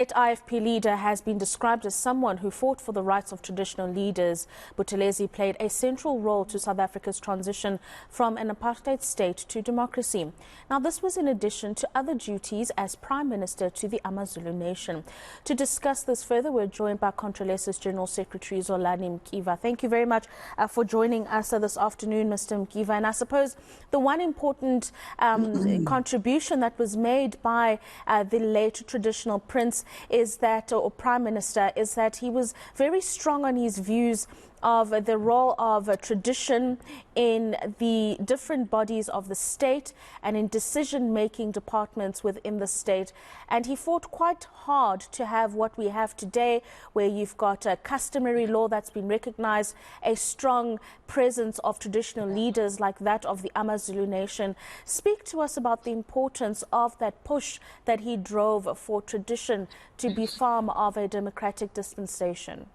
IFP leader has been described as someone who fought for the rights of traditional leaders. Buthelezi played a central role to South Africa's transition from an apartheid state to democracy. Now, this was in addition to other duties as Prime Minister to the AmaZulu nation. To discuss this further, we're joined by Contralesa's General Secretary Zolani Mkiva. Thank you very much for joining us this afternoon, Mr. Mkiva. And I suppose the one important contribution that was made by the late traditional prince is that, or Prime Minister, is that he was very strong on his views of the role of tradition in the different bodies of the state and in decision-making departments within the state. And he fought quite hard to have what we have today, where you've got a customary law that's been recognized, a strong presence of traditional leaders like that of the AmaZulu nation. Speak to us about the importance of that push that he drove for tradition to be form of a democratic dispensation.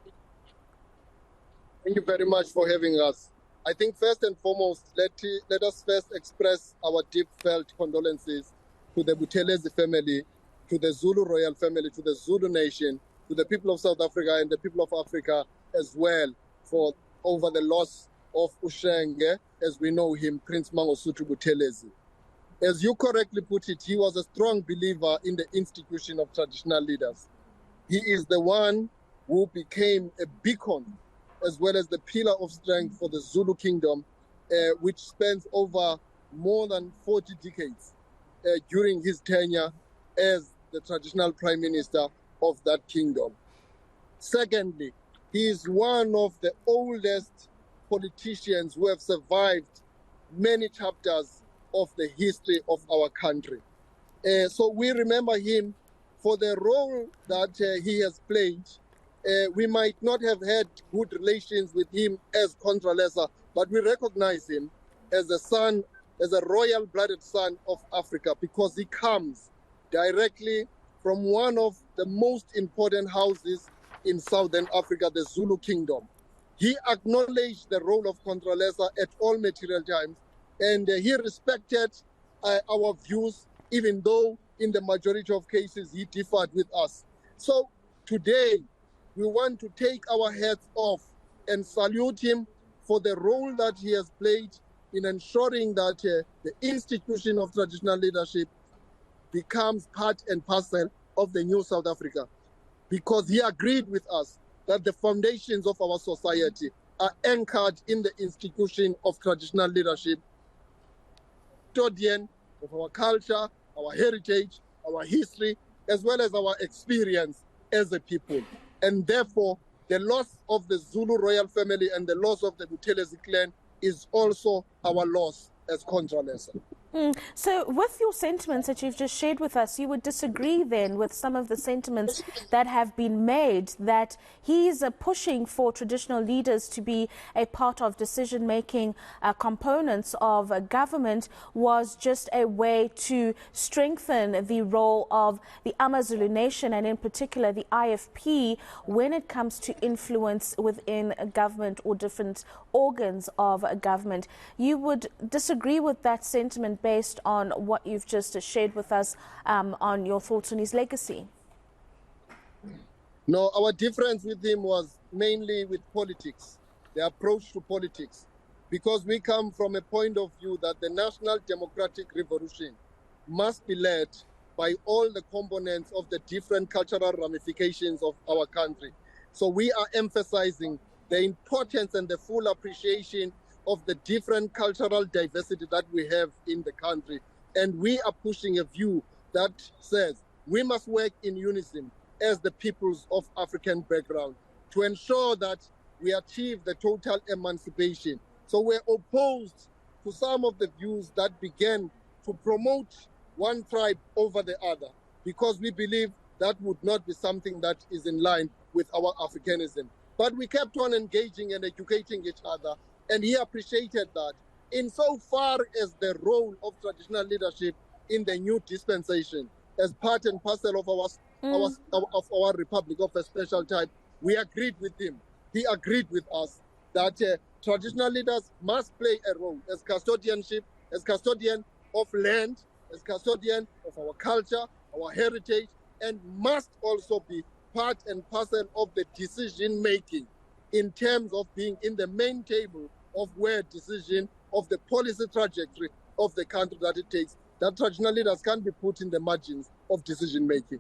Thank you very much for having us. I think first and foremost, let us first express our deep felt condolences to the Buthelezi family, to the Zulu royal family, to the Zulu nation, to the people of South Africa and the people of Africa as well over the loss of Ushenge, as we know him, Prince Mangosuthu Buthelezi. As you correctly put it, he was a strong believer in the institution of traditional leaders. He is the one who became a beacon as well as the pillar of strength for the Zulu kingdom, which spans over more than 40 decades during his tenure as the traditional prime minister of that kingdom. Secondly, he is one of the oldest politicians who have survived many chapters of the history of our country. So we remember him for the role that he has played. We might not have had good relations with him as Contralesa, but we recognize him as a son, as a royal-blooded son of Africa, because he comes directly from one of the most important houses in Southern Africa, the Zulu Kingdom. He acknowledged the role of Contralesa at all material times, and he respected our views, even though in the majority of cases he differed with us. So today, we want to take our hats off and salute him for the role that he has played in ensuring that the institution of traditional leadership becomes part and parcel of the new South Africa, because he agreed with us that the foundations of our society are anchored in the institution of traditional leadership, custodian of our culture, our heritage, our history, as well as our experience as a people. And therefore, the loss of the Zulu royal family and the loss of the Buthelezi clan is also our loss as Contralesa. So with your sentiments that you've just shared with us, you would disagree then with some of the sentiments that have been made, that he's pushing for traditional leaders to be a part of decision-making components of government was just a way to strengthen the role of the AmaZulu nation and in particular the IFP when it comes to influence within government or different organs of government. You would disagree with that sentiment based on what you've just shared with us on your thoughts on his legacy? No, our difference with him was mainly with politics, the approach to politics, because we come from a point of view that the national democratic revolution must be led by all the components of the different cultural ramifications of our country. So we are emphasizing the importance and the full appreciation of the different cultural diversity that we have in the country. And we are pushing a view that says we must work in unison as the peoples of African background to ensure that we achieve the total emancipation. So we're opposed to some of the views that began to promote one tribe over the other, because we believe that would not be something that is in line with our Africanism. But we kept on engaging and educating each other, and he appreciated that. Insofar as the role of traditional leadership in the new dispensation as part and parcel of our republic of a special type, we agreed with him. He agreed with us that traditional leaders must play a role as custodianship, as custodian of land, as custodian of our culture, our heritage, and must also be part and parcel of the decision making in terms of being in the main table of where decision of the policy trajectory of the country that it takes, that traditional leaders can't be put in the margins of decision making.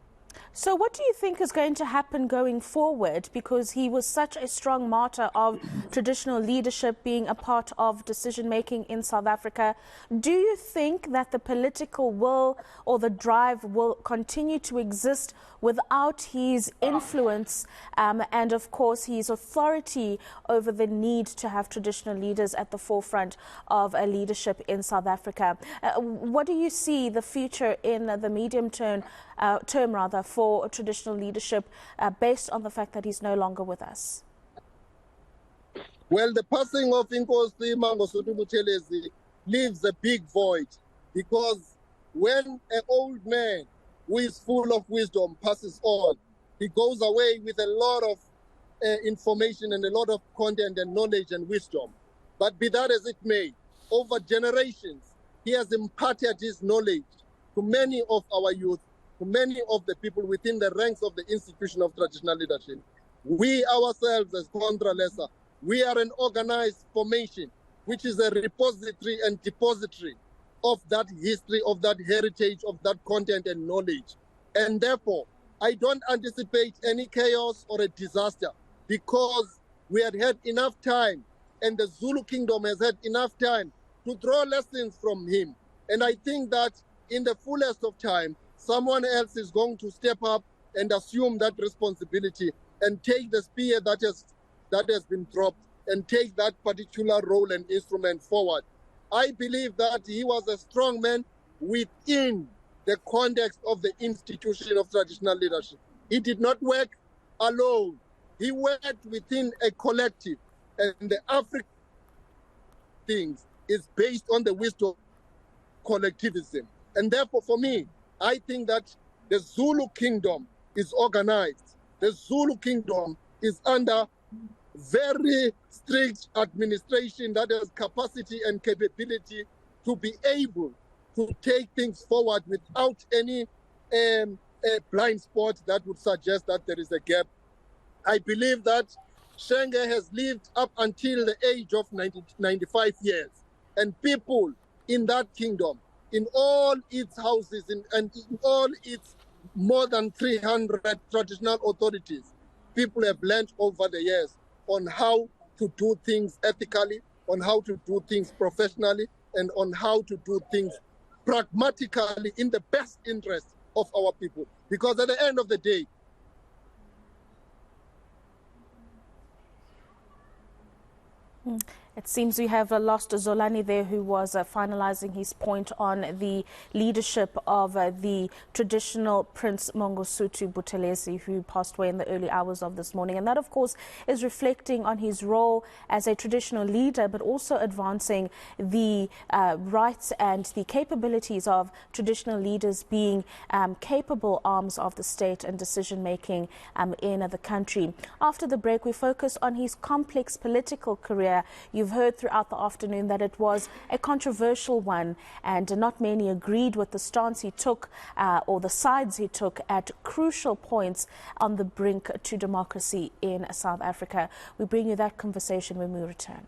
So what do you think is going to happen going forward? Because he was such a strong martyr of traditional leadership, being a part of decision-making in South Africa. Do you think that the political will or the drive will continue to exist without his influence and, of course, his authority over the need to have traditional leaders at the forefront of leadership in South Africa? What do you see the future in the medium term for traditional leadership based on the fact that he's no longer with us? Well, the passing of Mangosuthu Buthelezi leaves a big void, because when an old man who is full of wisdom passes on, he goes away with a lot of information and a lot of content and knowledge and wisdom. But be that as it may, over generations, he has imparted his knowledge to many of our youth, to many of the people within the ranks of the institution of traditional leadership. We ourselves as Contralesa, we are an organized formation, which is a repository and depository of that history, of that heritage, of that content and knowledge. And therefore, I don't anticipate any chaos or a disaster, because we had had enough time, and the Zulu kingdom has had enough time to draw lessons from him. And I think that in the fullest of time, someone else is going to step up and assume that responsibility and take the spear that has been dropped and take that particular role and instrument forward. I believe that he was a strong man within the context of the institution of traditional leadership. He did not work alone. He worked within a collective, and the African things is based on the wisdom of collectivism. And therefore, for me, I think that the Zulu kingdom is organized. The Zulu kingdom is under very strict administration that has capacity and capability to be able to take things forward without any blind spot that would suggest that there is a gap. I believe that Shenge has lived up until the age of 95 years, and people in that kingdom, in all its houses and in all its more than 300 traditional authorities, people have learned over the years on how to do things ethically, on how to do things professionally, and on how to do things pragmatically in the best interest of our people. Because at the end of the day, It seems we have lost Zolani there, who was finalizing his point on the leadership of the traditional Prince Mangosuthu Buthelezi, who passed away in the early hours of this morning. And that, of course, is reflecting on his role as a traditional leader, but also advancing the rights and the capabilities of traditional leaders being capable arms of the state and decision-making in the country. After the break, we focus on his complex political career. You've heard throughout the afternoon that it was a controversial one, and not many agreed with the stance he took or the sides he took at crucial points on the brink to democracy in South Africa. We bring you that conversation when we return.